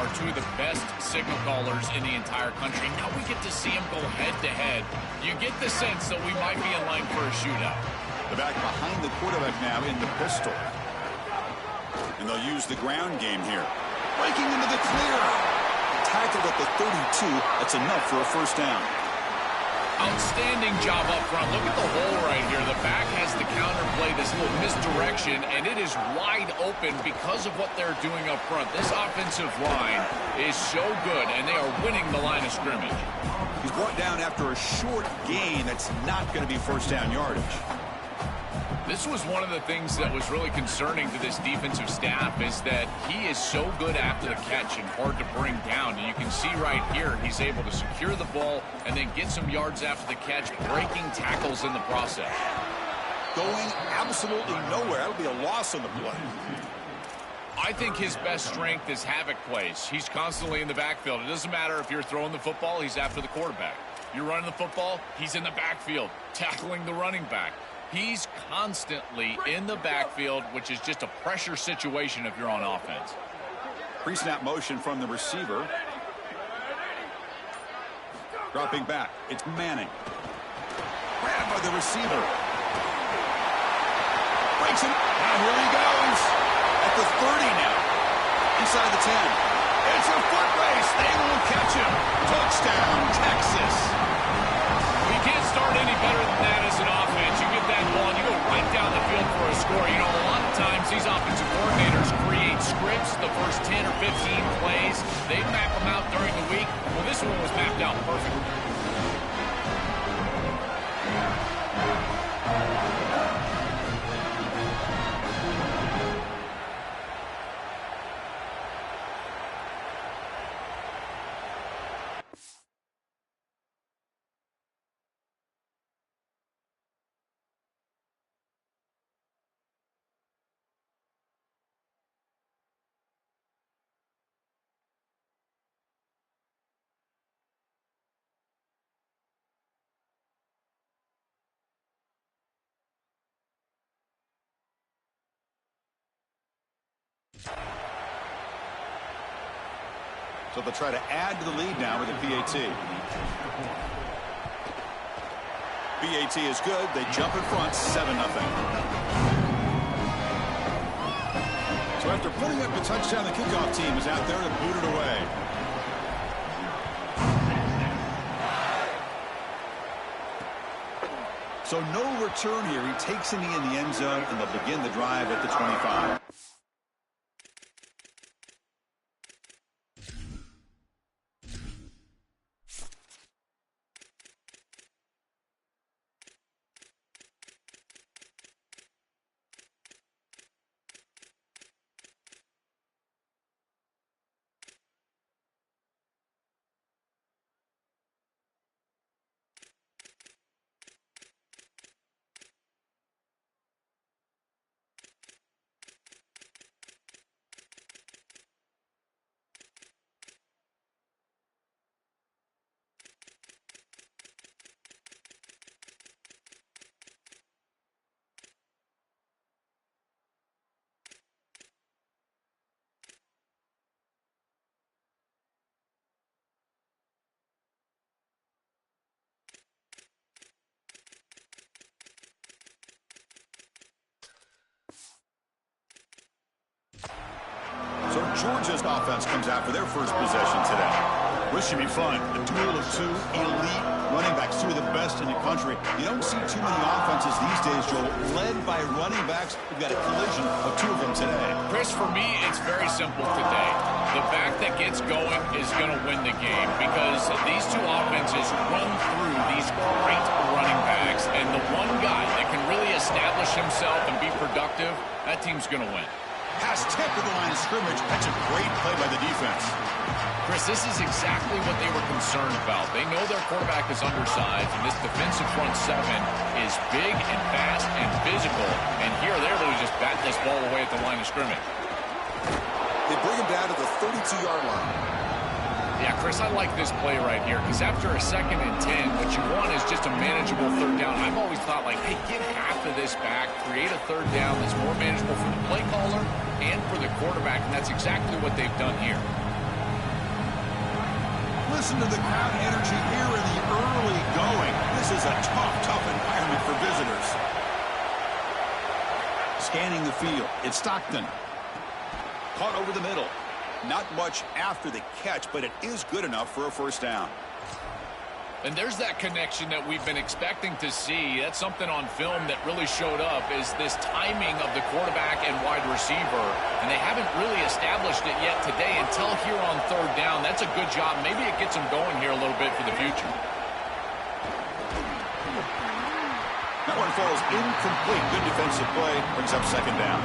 are two of the best signal callers in the entire country. Now we get to see them go head-to-head. You get the sense that we might be in line for a shootout. The back behind the quarterback now in the pistol. And they'll use the ground game here. Breaking into the clear. Tackled at the 32. That's enough for a first down. Outstanding job up front. Look at the hole right here. The back has the counterplay, this little misdirection, and it is wide open because of what they're doing up front. This offensive line is so good, and they are winning the line of scrimmage. He's brought down after a short gain. That's not going to be first down yardage. This was one of the things that was really concerning to this defensive staff is that he is so good after the catch and hard to bring down. And you can see right here, he's able to secure the ball and then get some yards after the catch, breaking tackles in the process. Going absolutely nowhere. That'll be a loss on the play. I think his best strength is havoc plays. He's constantly in the backfield. It doesn't matter if you're throwing the football, he's after the quarterback. You're running the football, he's in the backfield, tackling the running back. He's constantly in the backfield, which is just a pressure situation if you're on offense. Pre-snap motion from the receiver. Dropping back. It's Manning. Grabbed by the receiver. Breaks him. And here he goes. At the 30 now. Inside the 10. It's a foot race. They will catch him. Touchdown, Texas. We can't start any better than that as an offense. You get that ball and you go right down the field for a score. You know, a lot of times these offensive coordinators create scripts the first 10 or 15 plays. They map them out during the week. Well, this one was mapped out perfectly. So they'll try to add to the lead now with a PAT. PAT is good. They jump in front, 7-0. So after putting up a touchdown, the kickoff team is out there to boot it away. So no return here. He takes a knee in the end zone, and they'll begin the drive at the 25. So Georgia's offense comes out for their first possession today. This should be fun. A duel of two elite running backs, two of the best in the country. You don't see too many offenses these days, Joel, led by running backs. We've got a collision of two of them today. Chris, for me, it's very simple today. The back that gets going is going to win the game because these two offenses run through these great running backs, and the one guy that can really establish himself and be productive, that team's going to win. Pass tipped to the line of scrimmage. That's a great play by the defense. Chris, this is exactly what they were concerned about. They know their quarterback is undersized, and this defensive front seven is big and fast and physical. And here they're able to just bat this ball away at the line of scrimmage. They bring him down to the 32-yard line. Yeah, Chris, I like this play right here because after a 2nd and 10, what you want is just a manageable third down. I've always thought, like, hey, get half of this back, create a third down that's more manageable for the play caller and for the quarterback, and that's exactly what they've done here. Listen to the crowd energy here in the early going. This is a tough environment for visitors. Scanning the field. It's Stockton. Caught over the middle. Not much after the catch, but it is good enough for a first down. And there's that connection that we've been expecting to see. That's something on film that really showed up, is this timing of the quarterback and wide receiver. And they haven't really established it yet today until here on third down. That's a good job. Maybe it gets them going here a little bit for the future. That one falls incomplete. Good defensive play. Brings up second down.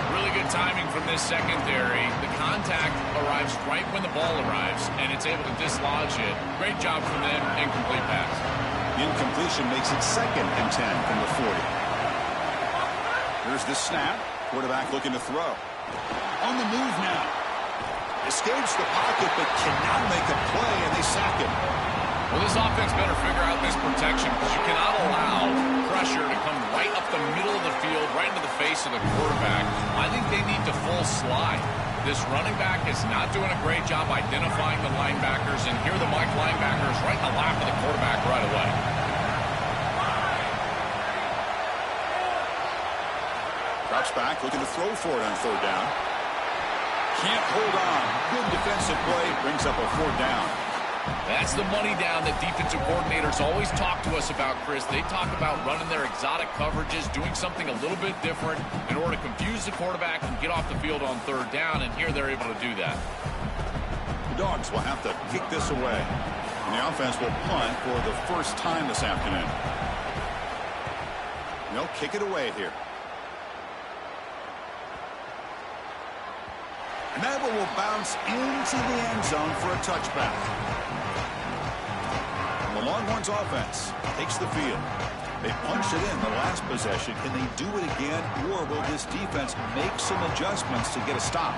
Really good timing from this secondary. The contact arrives right when the ball arrives, and it's able to dislodge it. Great job from them. Incomplete pass. Incompletion makes it 2nd and 10 from the 40. Here's the snap. Quarterback looking to throw. On the move now. Escapes the pocket, but cannot make a play, and they sack him. Well, this offense better figure out this protection, because you cannot allow pressure to come right up the middle of the field, right into the face of the quarterback. I think they need to full slide. This running back is not doing a great job identifying the linebackers, and here the Mike linebackers right in the lap of the quarterback right away. Drops back, looking to throw for it on third down. Can't hold on. Good defensive play, brings up a fourth down. That's the money down that defensive coordinators always talk to us about, Chris. They talk about running their exotic coverages, doing something a little bit different in order to confuse the quarterback and get off the field on third down, and here they're able to do that. The Dogs will have to kick this away, and the offense will punt for the first time this afternoon. They'll kick it away here. And that one will bounce into the end zone for a touchback. The Longhorns offense takes the field. They punched it in the last possession. Can they do it again, or will this defense make some adjustments to get a stop?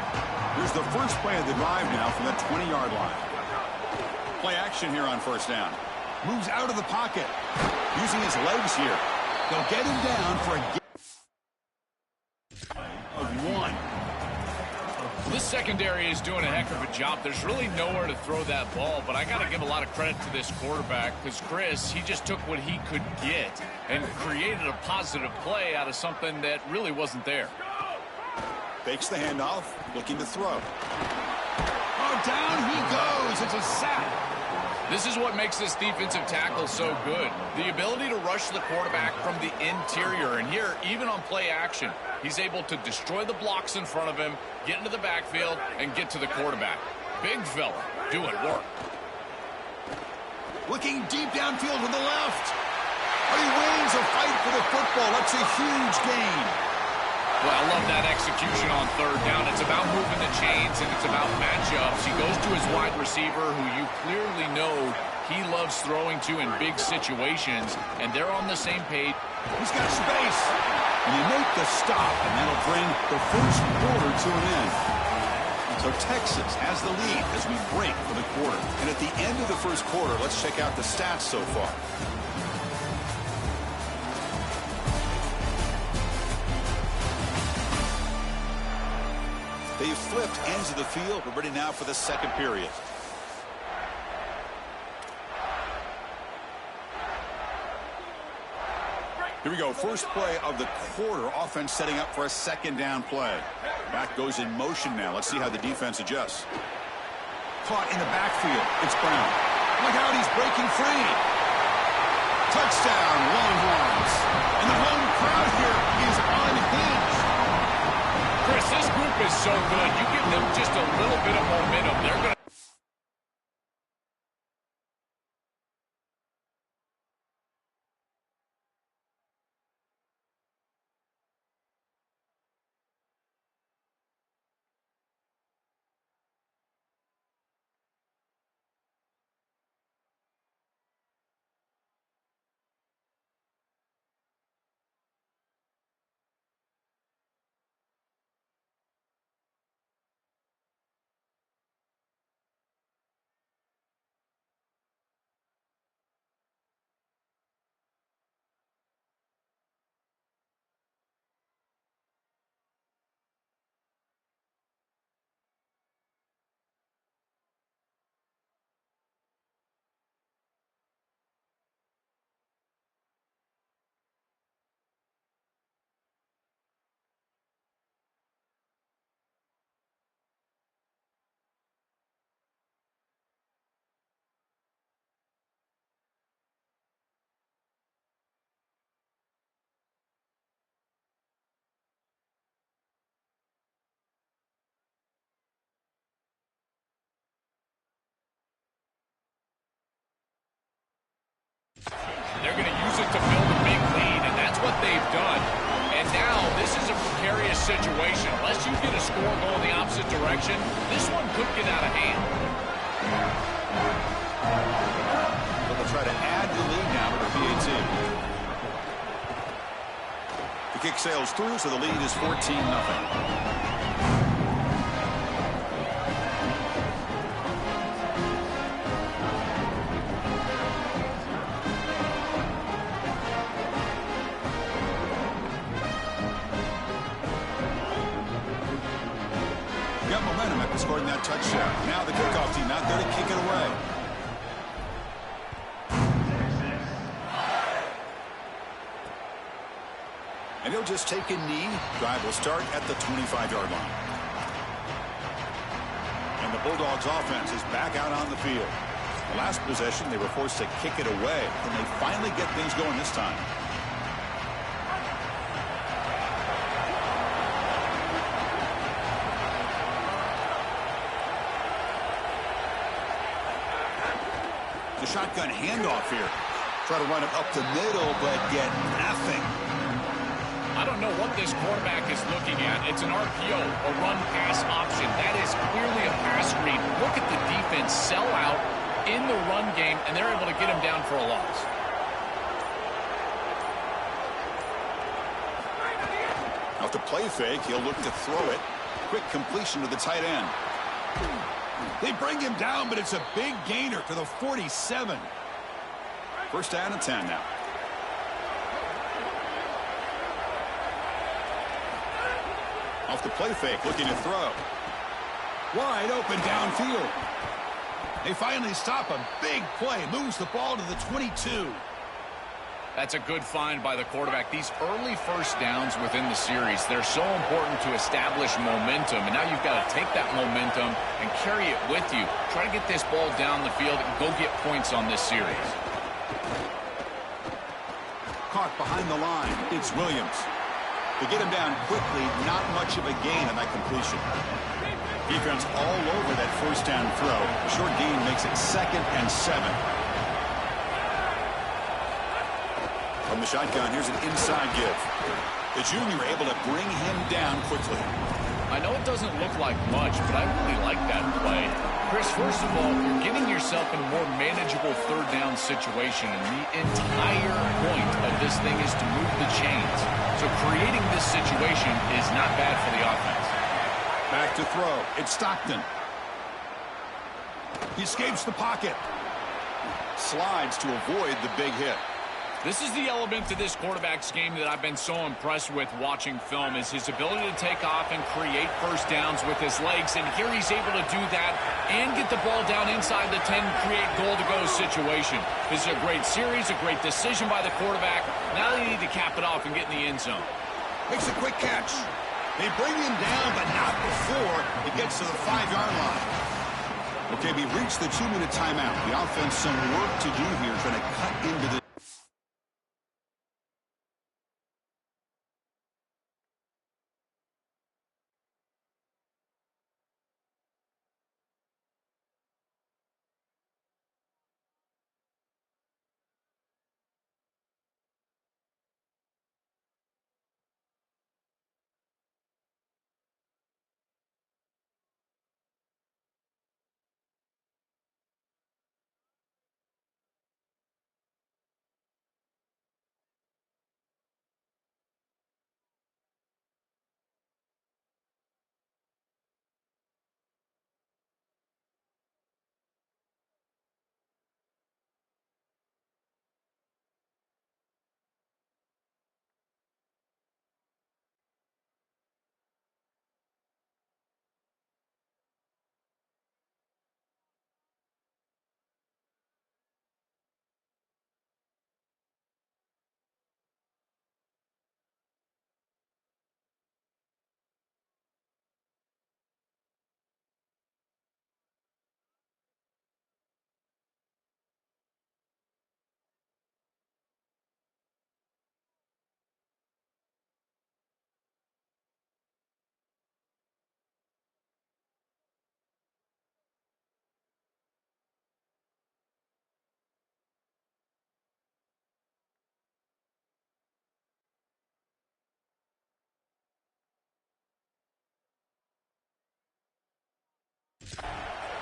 Here's the first play of the drive now from the 20-yard line. Play action here on first down. Moves out of the pocket. Using his legs here. They'll get him down for a gain of 1. This secondary is doing a heck of a job. There's really nowhere to throw that ball, but I got to give a lot of credit to this quarterback, because Chris, he just took what he could get and created a positive play out of something that really wasn't there. Fakes the handoff, looking to throw. Oh, down he goes. It's a sack. This is what makes this defensive tackle so good. The ability to rush the quarterback from the interior. And here, even on play action, he's able to destroy the blocks in front of him, get into the backfield, and get to the quarterback. Big fella doing work. Looking deep downfield to the left. He wins a fight for the football. That's a huge gain. Well, I love that execution on third down. It's about moving the chains, and it's about matchups. He goes to his wide receiver, who you clearly know he loves throwing to in big situations, and they're on the same page. He's got space. And they make the stop, and that'll bring the first quarter to an end. So Texas has the lead as we break for the quarter. And at the end of the first quarter, let's check out the stats so far. They've flipped ends of the field. We're ready now for the second period. Here we go. First play of the quarter. Offense setting up for a second down play. Back goes in motion now. Let's see how the defense adjusts. Caught in the backfield. It's Brown. Look out, he's breaking free. Touchdown, Longhorns. And the home crowd here is unhinged. Chris, this group is so good. You give them just a little bit of momentum, they're going to use it to build a big lead, and that's what they've done. And now this is a precarious situation. Unless you get a score going the opposite direction, this one could get out of hand. So they'll try to add the lead now to the PAT. The kick sails through, so the lead is 14-0. Got momentum after scoring that touchdown. Now the kickoff team out there to kick it away. And he'll just take a knee. Drive will start at the 25-yard line. And the Bulldogs offense is back out on the field. The last possession, they were forced to kick it away. And they finally get things going this time. The shotgun handoff here. Try to run it up the middle, but get nothing. I don't know what this quarterback is looking at. It's an RPO, a run-pass option. That is clearly a pass read. Look at the defense sell out in the run game, and they're able to get him down for a loss. Off the play fake, he'll look to throw it. Quick completion to the tight end. They bring him down, but it's a big gainer to the 47. First down and 10 now. Off the play fake, looking to throw. Wide open downfield. They finally stop him. Big play. Moves the ball to the 22. That's a good find by the quarterback. These early first downs within the series, they're so important to establish momentum. And now you've got to take that momentum and carry it with you. Try to get this ball down the field and go get points on this series. Caught behind the line. It's Williams. To get him down quickly, not much of a gain on that completion. Defense all over that first down throw. Short gain makes it 2nd and 7. From the shotgun, here's an inside give. The junior able to bring him down quickly. I know it doesn't look like much, but I really like that play. Chris, first of all, you're getting yourself in a more manageable third down situation, and the entire point of this thing is to move the chains. So creating this situation is not bad for the offense. Back to throw. It's Stockton. He escapes the pocket. Slides to avoid the big hit. This is the element to this quarterback's game that I've been so impressed with watching film, is his ability to take off and create first downs with his legs. And here he's able to do that and get the ball down inside the 10, create goal-to-go situation. This is a great series, a great decision by the quarterback. Now they need to cap it off and get in the end zone. Makes a quick catch. They bring him down, but not before he gets to the 5-yard line. Okay, we reached the 2-minute timeout. The offense some work to do here, trying to cut into the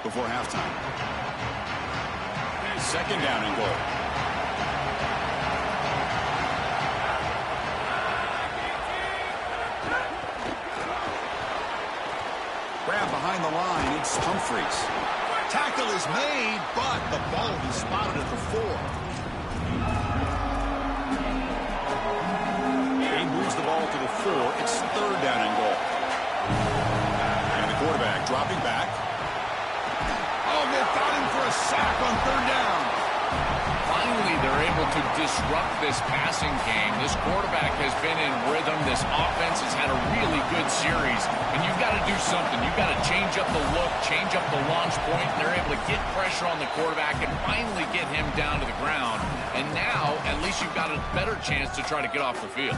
before halftime. Second down and goal. Grab behind the line. It's Humphries. Tackle is made, but the ball will be spotted at the 4. He moves the ball to the 4. It's third down and goal. And the quarterback dropping back. Oh, they got him for a sack on third down. Finally, they're able to disrupt this passing game. This quarterback has been in rhythm. This offense has had a really good series. And you've got to do something. You've got to change up the look, change up the launch point. And they're able to get pressure on the quarterback and finally get him down to the ground. And now, at least you've got a better chance to try to get off the field.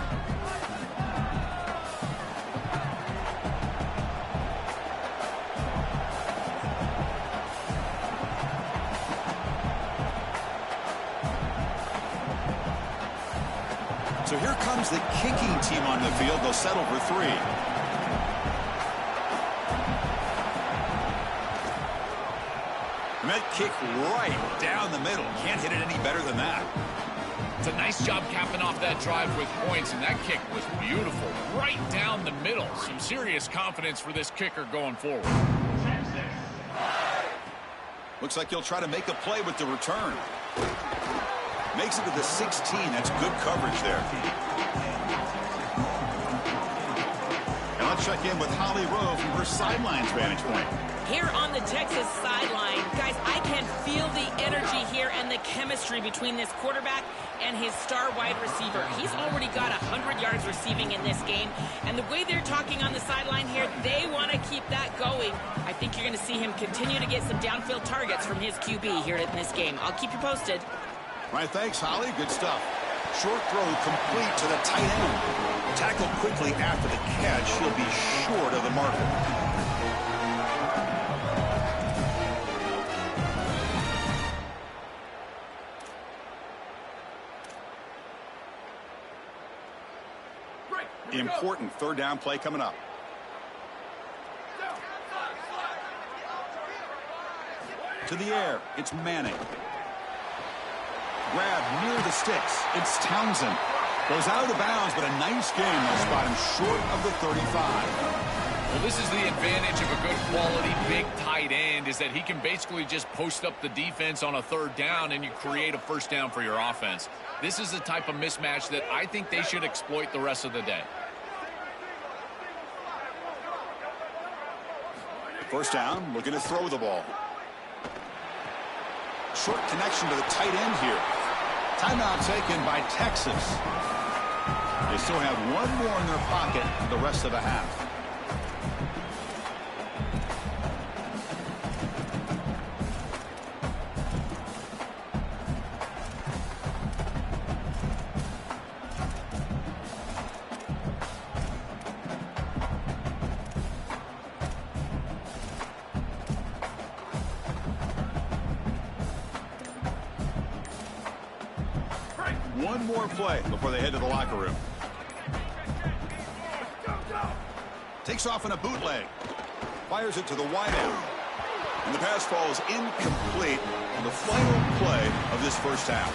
So here comes the kicking team on the field. They'll settle for 3. And that kick right down the middle. Can't hit it any better than that. It's a nice job capping off that drive with points, and that kick was beautiful. Right down the middle. Some serious confidence for this kicker going forward. Looks like he'll try to make a play with the return. Makes it to the 16. That's good coverage there. And let's check in with Holly Rowe from her sidelines vantage point. Here on the Texas sideline, guys, I can feel the energy here and the chemistry between this quarterback and his star wide receiver. He's already got 100 yards receiving in this game, and the way they're talking on the sideline here, they want to keep that going. I think you're going to see him continue to get some downfield targets from his QB here in this game. I'll keep you posted. All right, thanks, Holly. Good stuff. Short throw complete to the tight end. Tackled quickly after the catch. He'll be short of the marker. Important third down play coming up. To the air. It's Manning. Grab near the sticks. It's Townsend. Goes out of the bounds, but a nice game. They'll spot him short of the 35. Well, this is the advantage of a good quality big tight end, is that he can basically just post up the defense on a third down and you create a first down for your offense. This is the type of mismatch that I think they should exploit the rest of the day. First down, looking to throw the ball. Short connection to the tight end here. Timeout taken by Texas. They still have one more in their pocket the rest of the half. One more play before they head to the locker room. Takes off in a bootleg. Fires it to the wideout. And the pass falls incomplete on the final play of this first half.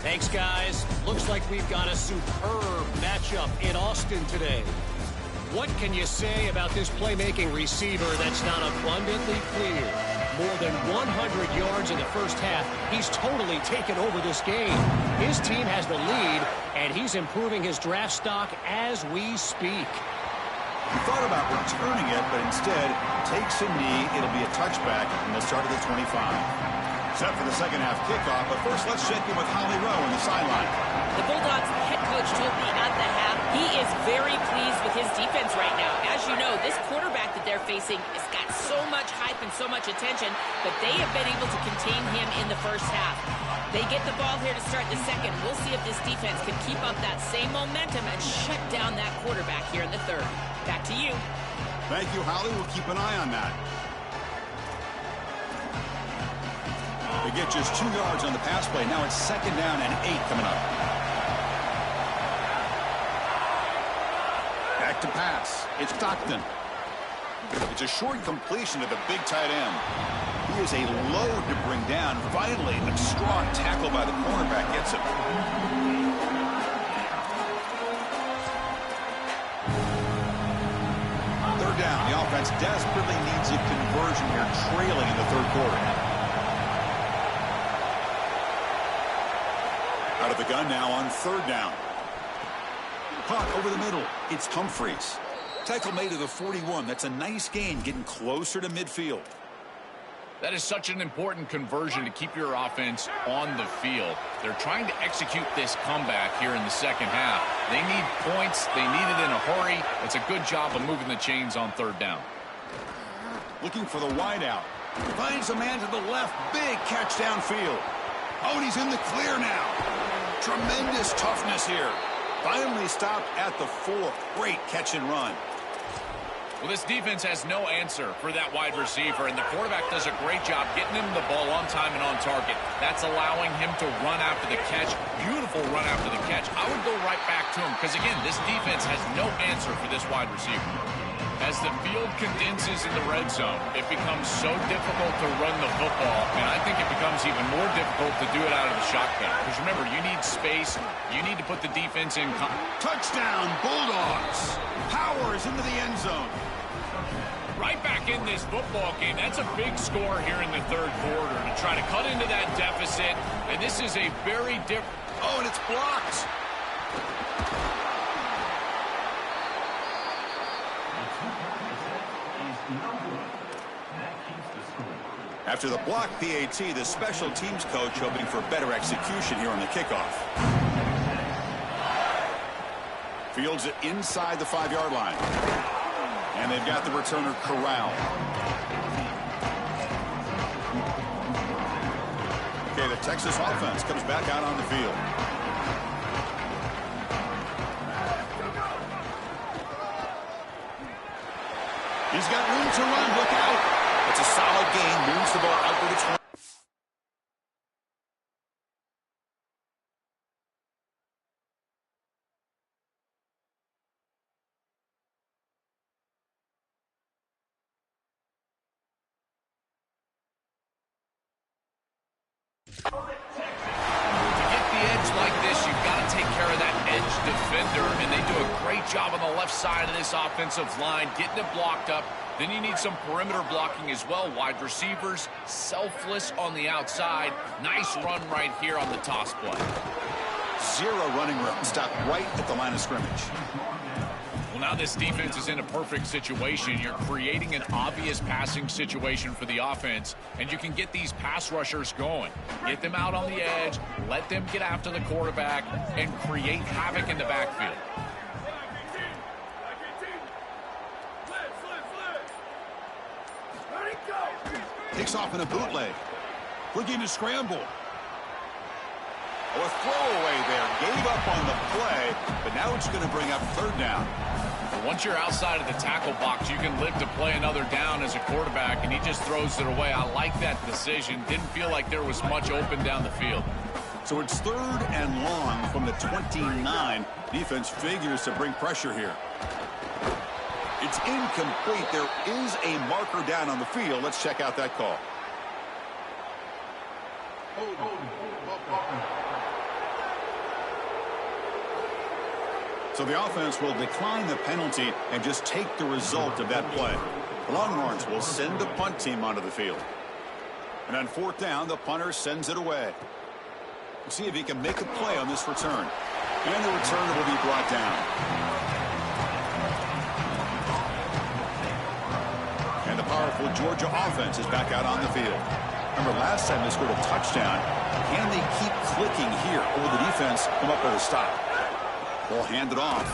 Thanks, guys. Looks like we've got a superb matchup in Austin today. What can you say about this playmaking receiver that's not abundantly clear? More than 100 yards in the first half. He's totally taken over this game. His team has the lead, and he's improving his draft stock as we speak. He thought about returning it, but instead takes a knee. It'll be a touchback from the start of the 25. Set for the second half kickoff, but first let's check in with Holly Rowe on the sideline. The Bulldogs head coach told me at the half he is very pleased with his defense right now. As you know, this quarterback that they're facing has got so much hype and so much attention, but they have been able to contain him in the first half. They get the ball here to start the second. We'll see if this defense can keep up that same momentum and shut down that quarterback here in the third. Back to you. Thank you, Holly. We'll keep an eye on that. They get just 2 yards on the pass play. Now it's 2nd down and 8 coming up. Back to pass. It's Stockton. It's a short completion to the big tight end. He is a load to bring down. Finally, a strong tackle by the cornerback gets him. Third down. The offense desperately needs a conversion here, trailing in the third quarter. Out of the gun now on 3rd down. Caught over the middle. It's Humphreys. Tackle made to the 41. That's a nice gain, getting closer to midfield. That is such an important conversion to keep your offense on the field. They're trying to execute this comeback here in the second half. They need points. They need it in a hurry. It's a good job of moving the chains on 3rd down. Looking for the wideout. Finds a man to the left. Big catch downfield. Oh, and he's in the clear now. Tremendous toughness here. Finally stopped at the 4. Great catch and run. Well, this defense has no answer for that wide receiver, and the quarterback does a great job getting him the ball on time and on target. That's allowing him to run after the catch. Beautiful run after the catch. I would go right back to him because, again, this defense has no answer for this wide receiver. As the field condenses in the red zone, it becomes so difficult to run the football, and I think it becomes even more difficult to do it out of the shotgun. Because remember, you need space. You need to put the defense in. Touchdown, Bulldogs. Powers into the end zone. Right back in this football game. That's a big score here in the third quarter to try to cut into that deficit. And this is a very different. Oh, and it's blocked. After the block PAT, the special teams coach hoping for better execution here on the kickoff. Fields it inside the 5-yard line. And they've got the returner corralled. Okay, the Texas offense comes back out on the field. He's got room to run. Look out. It's a solid gain. Moves the ball out to the 20. Job on the left side of this offensive line, getting it blocked up. Then you need some perimeter blocking as well. Wide receivers, selfless on the outside. Nice run right here on the toss play. 0 running room. Stopped right at the line of scrimmage. Well, now this defense is in a perfect situation. You're creating an obvious passing situation for the offense, and you can get these pass rushers going. Get them out on the edge, let them get after the quarterback, and create havoc in the backfield. Takes off in a bootleg. Looking to scramble. Oh, a throwaway there. Gave up on the play, but now it's going to bring up 3rd down. Once you're outside of the tackle box, you can live to play another down as a quarterback, and he just throws it away. I like that decision. Didn't feel like there was much open down the field. So it's 3rd and long from the 29. Defense figures to bring pressure here. It's incomplete. There is a marker down on the field. Let's check out that call. So the offense will decline the penalty and just take the result of that play. The Longhorns will send the punt team onto the field. And on 4th down, the punter sends it away. We'll see if he can make a play on this return. And the return will be brought down. And the powerful Georgia offense is back out on the field. Remember, last time they scored a touchdown. Can they keep clicking here? Or will the defense come up with a stop? Ball handed off.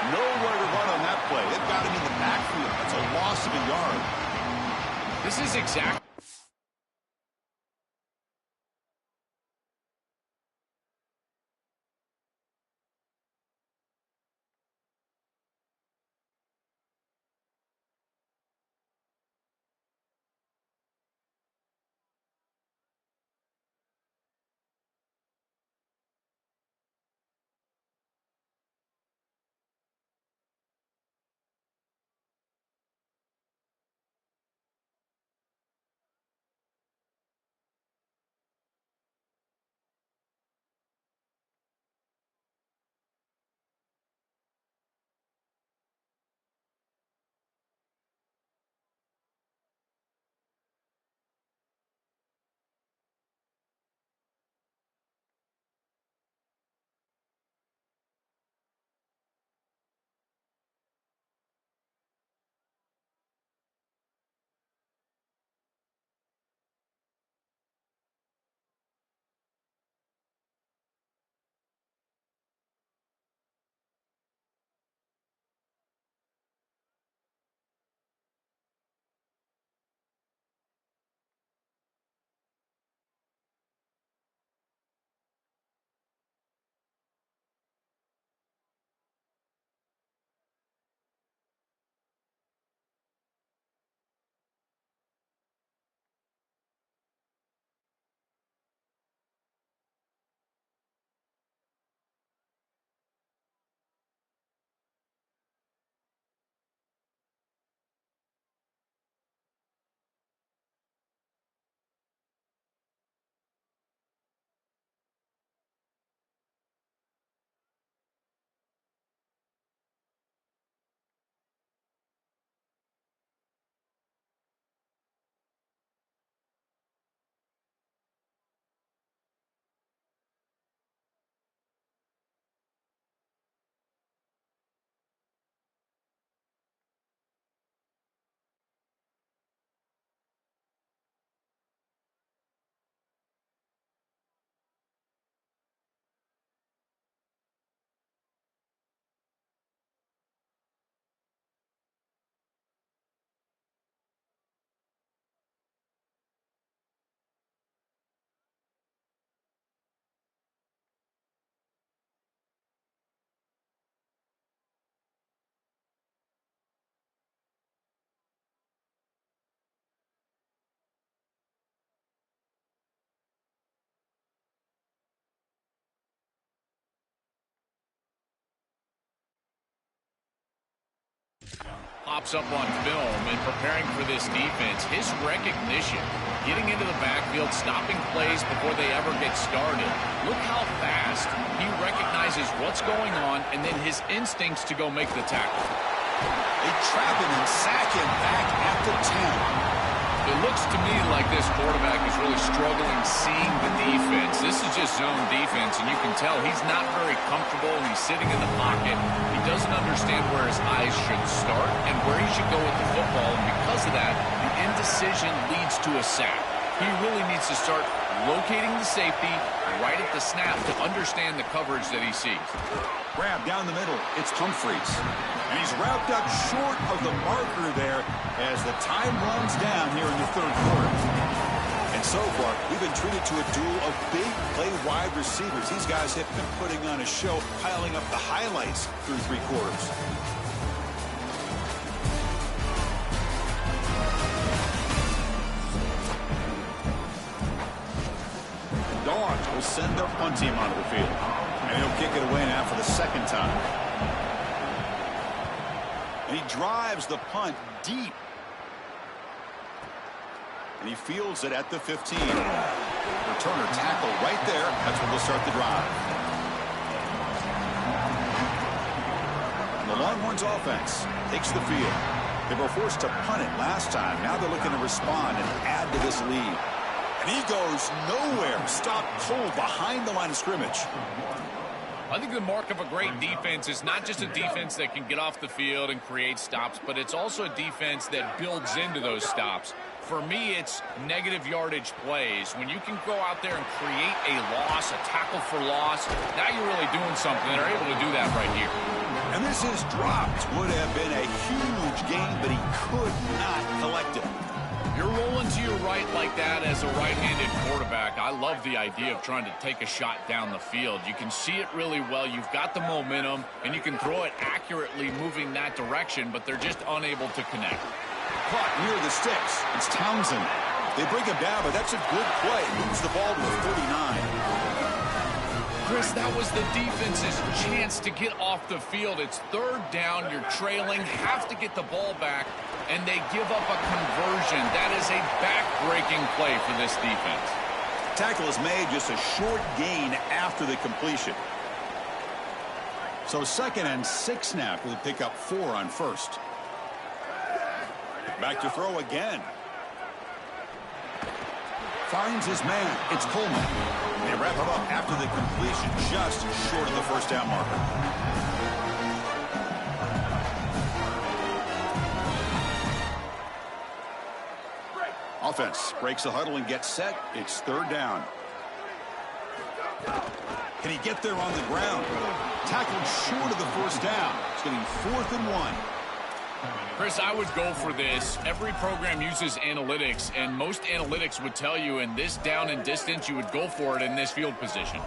Nowhere to run on that play. They've got him in the backfield. That's a loss of a yard. This is exactly pops up on film and preparing for this defense, his recognition, getting into the backfield, stopping plays before they ever get started. Look how fast he recognizes what's going on and then his instincts to go make the tackle. They trap him and sack him back at the 10. It looks to me like this quarterback is really struggling seeing the defense. This is just zone defense, and you can tell he's not very comfortable. He's sitting in the pocket. He doesn't understand where his eyes should start and where he should go with the football, and because of that, the indecision leads to a sack. He really needs to start locating the safety right at the snap to understand the coverage that he sees. Grab down the middle. It's Humphries. And he's wrapped up short of the marker there as the time runs down here in the third quarter. And so far, we've been treated to a duel of big play wide receivers. These guys have been putting on a show, piling up the highlights through three quarters. Dogs will send their punt team onto the field. And he'll kick it away now for the second time. And he drives the punt deep. And he fields it at the 15. Returner tackle right there. That's when they'll start the drive. And the Longhorns offense takes the field. They were forced to punt it last time. Now they're looking to respond and add to this lead. And he goes nowhere. Stopped cold behind the line of scrimmage. I think the mark of a great defense is not just a defense that can get off the field and create stops, but it's also a defense that builds into those stops. For me, it's negative yardage plays. When you can go out there and create a loss, a tackle for loss, now you're really doing something. They're able to do that right here. And this is dropped. Would have been a huge gain, but he could not collect it. You're rolling to your right like that as a right-handed quarterback. I love the idea of trying to take a shot down the field. You can see it really well. You've got the momentum, and you can throw it accurately moving that direction, but they're just unable to connect. Caught near the sticks. It's Townsend. They bring him down, but that's a good play. Moves the ball to the 39. Chris, that was the defense's chance to get off the field. It's third down. You're trailing. Have to get the ball back, and they give up a conversion. That is a back-breaking play for this defense. Tackle is made, just a short gain after the completion. So 2nd and 6 now for the pick up 4 on first. Back to throw again. Finds his man. It's Coleman. They wrap him up after the completion, just short of the first down marker. Offense breaks the huddle and gets set. It's third down. Can he get there on the ground? Tackled short of the first down. It's getting 4th and 1. Chris, I would go for this. Every program uses analytics, and most analytics would tell you in this down and distance, you would go for it in this field position.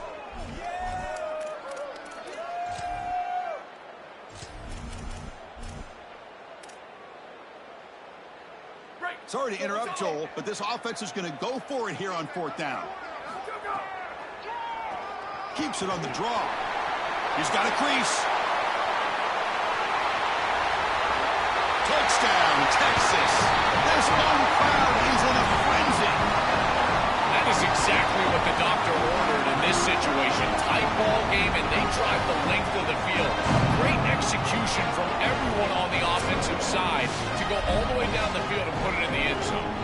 Sorry to interrupt, Joel, but this offense is going to go for it here on 4th down. Keeps it on the draw. He's got a crease. Touchdown, Texas. This home crowd is in a frenzy. That is exactly what the doctor ordered in this situation. Tight ball game, and they drive the length of the field. Great execution from everyone on the offensive side to go all the way down the field and put it in the end zone.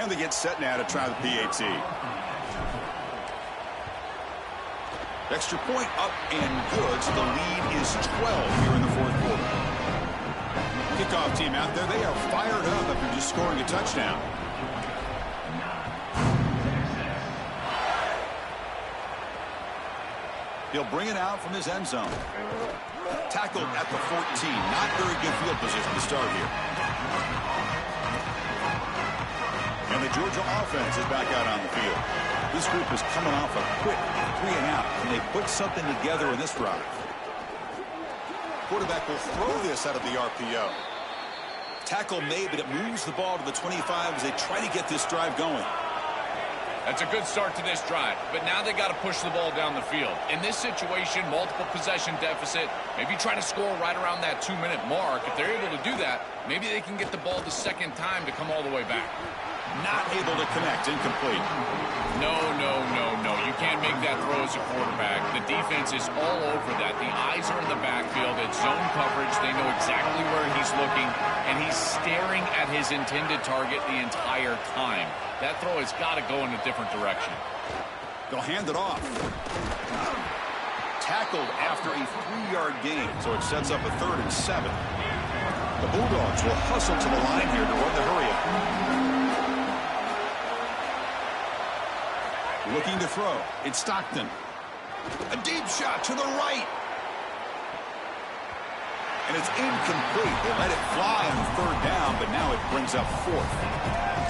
And they get set now to try the PAT. Extra point up and good, so the lead is 12 here in the fourth quarter. Kickoff team out there, they are fired up after just scoring a touchdown. He'll bring it out from his end zone. Tackled at the 14. Not very good field position to start here. And the Georgia offense is back out on the field. This group is coming off a quick 3 and out, and they put something together in this drive. Quarterback will throw this out of the RPO. Tackle made, but it moves the ball to the 25 as they try to get this drive going. That's a good start to this drive, but now they got to push the ball down the field. In this situation, multiple possession deficit, maybe try to score right around that 2-minute mark. If they're able to do that, maybe they can get the ball the second time to come all the way back. Not able to connect, incomplete. No. You can't make that throw as a quarterback. The defense is all over that. The eyes are in the backfield. It's zone coverage. They know exactly where he's looking, and he's staring at his intended target the entire time. That throw has got to go in a different direction. They'll hand it off. Tackled after a 3-yard gain, so it sets up a 3rd and 7. The Bulldogs will hustle to the line here to run the hurry-up. Looking to throw. It's Stockton. A deep shot to the right. And it's incomplete. They let it fly on the 3rd down, but now it brings up 4th.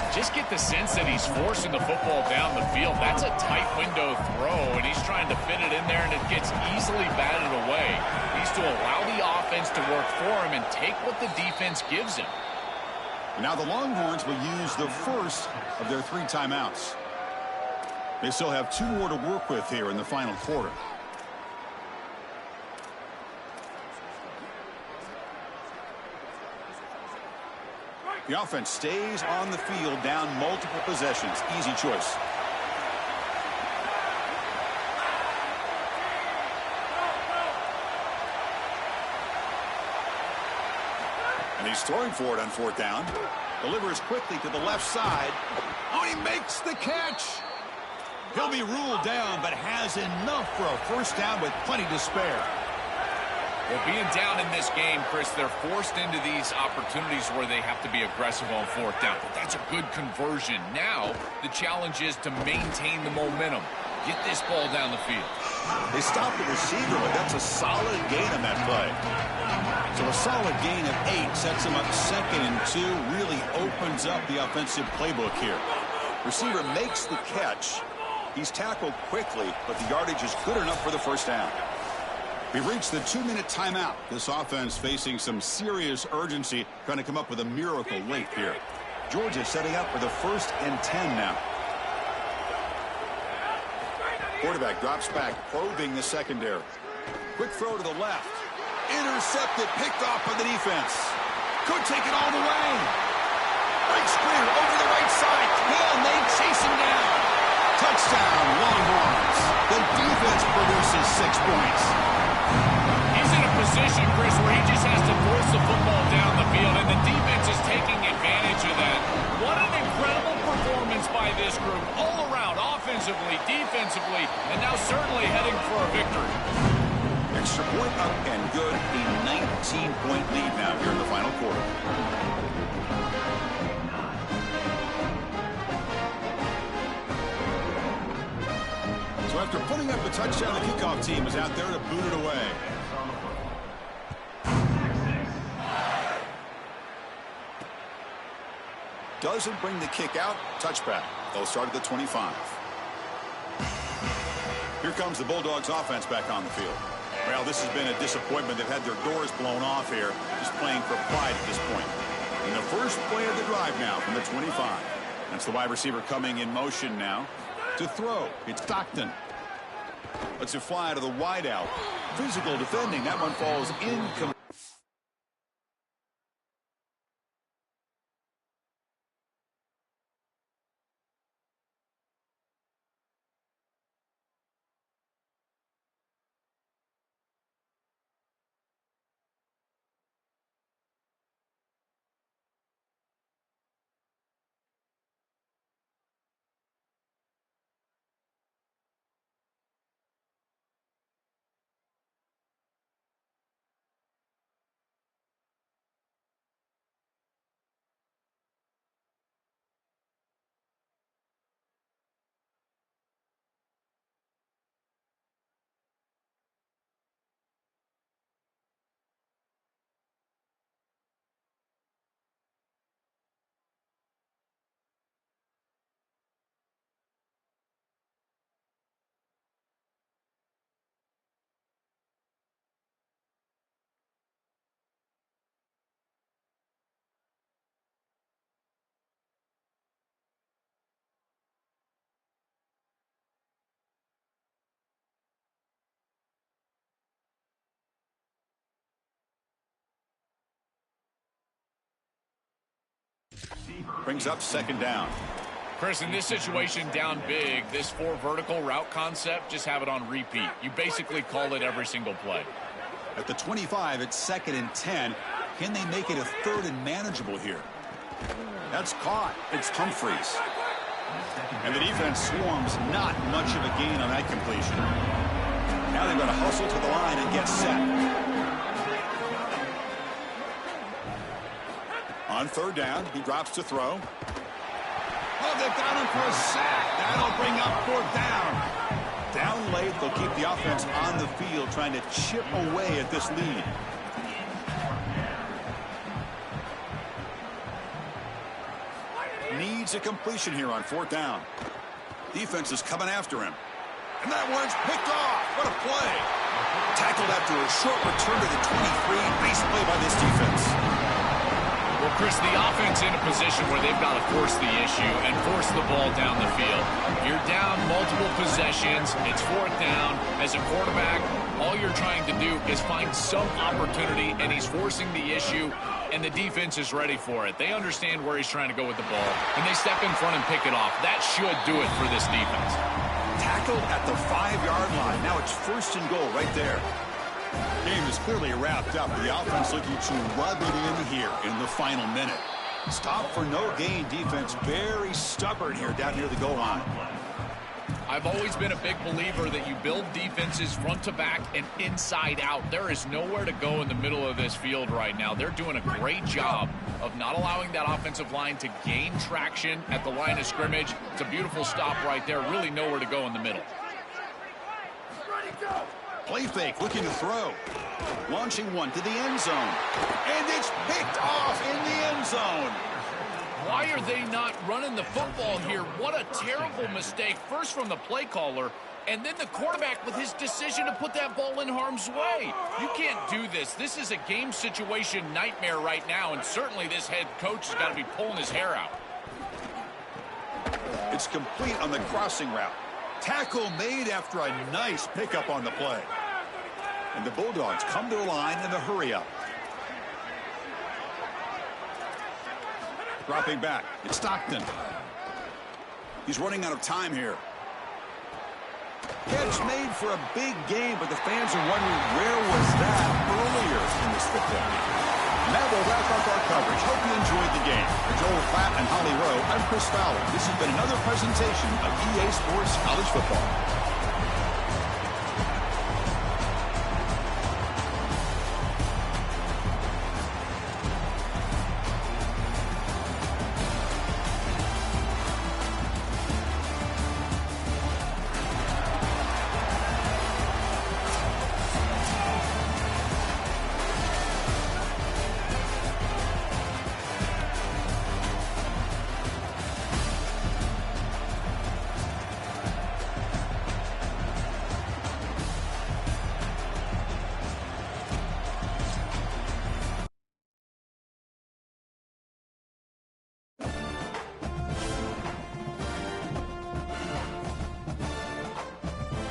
Just get the sense that he's forcing the football down the field. That's a tight window throw, and he's trying to fit it in there, and it gets easily batted away. He needs to allow the offense to work for him and take what the defense gives him. Now the Longhorns will use the first of their 3 timeouts. They still have 2 more to work with here in the final quarter. The offense stays on the field down multiple possessions. Easy choice. And he's throwing for it on 4th down. Delivers quickly to the left side. Oh, he makes the catch. He'll be ruled down, but has enough for a 1st down with plenty to spare. Well, being down in this game, Chris, they're forced into these opportunities where they have to be aggressive on 4th down. But that's a good conversion. Now, the challenge is to maintain the momentum. Get this ball down the field. They stopped the receiver, but that's a solid gain on that play. So a solid gain of 8 sets him up 2nd and 2. Really opens up the offensive playbook here. Receiver makes the catch. He's tackled quickly, but the yardage is good enough for the 1st down. We've reached the 2-minute timeout. This offense facing some serious urgency, trying to come up with a miracle late here. Georgia setting up for the 1st and 10 now. Quarterback drops back, probing the secondary. Quick throw to the left. Intercepted, picked off by the defense. Could take it all the way. Breaks clear over the right side. Can they chase him down? Touchdown, Longhorns. The defense produces 6 points. He's in a position, Chris, where he just has to force the football down the field, and the defense is taking advantage of that. What an incredible performance by this group, all around, offensively, defensively, and now certainly heading for a victory. Extra point up and good. A 19-point lead now here in the final quarter. So after putting up a touchdown, the kickoff team is out there to boot it away. Doesn't bring the kick out. Touchback. They'll start at the 25. Here comes the Bulldogs offense back on the field. Well, this has been a disappointment. They've had their doors blown off here, just playing for pride at this point. In the first play of the drive now from the 25. That's the wide receiver coming in motion now to throw. It's Stockton. Lets it fly to the wideout. Physical defending. That one falls incomplete. Brings up second down. Chris, in this situation down big, this 4 vertical route concept, just have it on repeat. You basically call it every single play. At the 25, it's 2nd and 10. Can they make it a 3rd and manageable here? That's caught. It's Humphreys. And the defense swarms, not much of a gain on that completion. Now they've got to hustle to the line and get set. On 3rd down, he drops to throw. Oh, they've got him for a sack. That'll bring up 4th down. Down late, they'll keep the offense on the field trying to chip away at this lead. Needs a completion here on 4th down. Defense is coming after him. And that one's picked off. What a play. Tackled after a short return to the 23. Nice play by this defense. Well, Chris, the offense in a position where they've got to force the issue and force the ball down the field. You're down multiple possessions. It's 4th down. As a quarterback, all you're trying to do is find some opportunity, and he's forcing the issue, and the defense is ready for it. They understand where he's trying to go with the ball, and they step in front and pick it off. That should do it for this defense. Tackled at the 5-yard line. Now it's 1st and goal right there. Game is clearly wrapped up. The offense looking to rub it in here in the final minute. Stop for no gain defense. Very stubborn here down near the goal line. I've always been a big believer that you build defenses front to back and inside out. There is nowhere to go in the middle of this field right now. They're doing a great job of not allowing that offensive line to gain traction at the line of scrimmage. It's a beautiful stop right there. Really nowhere to go in the middle. Play fake, looking to throw. Launching one to the end zone. And it's picked off in the end zone. Why are they not running the football here? What a terrible mistake. First from the play caller, and then the quarterback with his decision to put that ball in harm's way. You can't do this. This is a game situation nightmare right now, and certainly this head coach has got to be pulling his hair out. It's complete on the crossing route. Tackle made after a nice pickup on the play. And the Bulldogs come to the line in the hurry-up. Dropping back. It's Stockton. He's running out of time here. Catch made for a big game, but the fans are wondering where was that earlier in this football game. And that will wrap up our coverage. Hope you enjoyed the game. For Joel Klatt and Holly Rowe, I'm Chris Fowler. This has been another presentation of EA Sports College Football.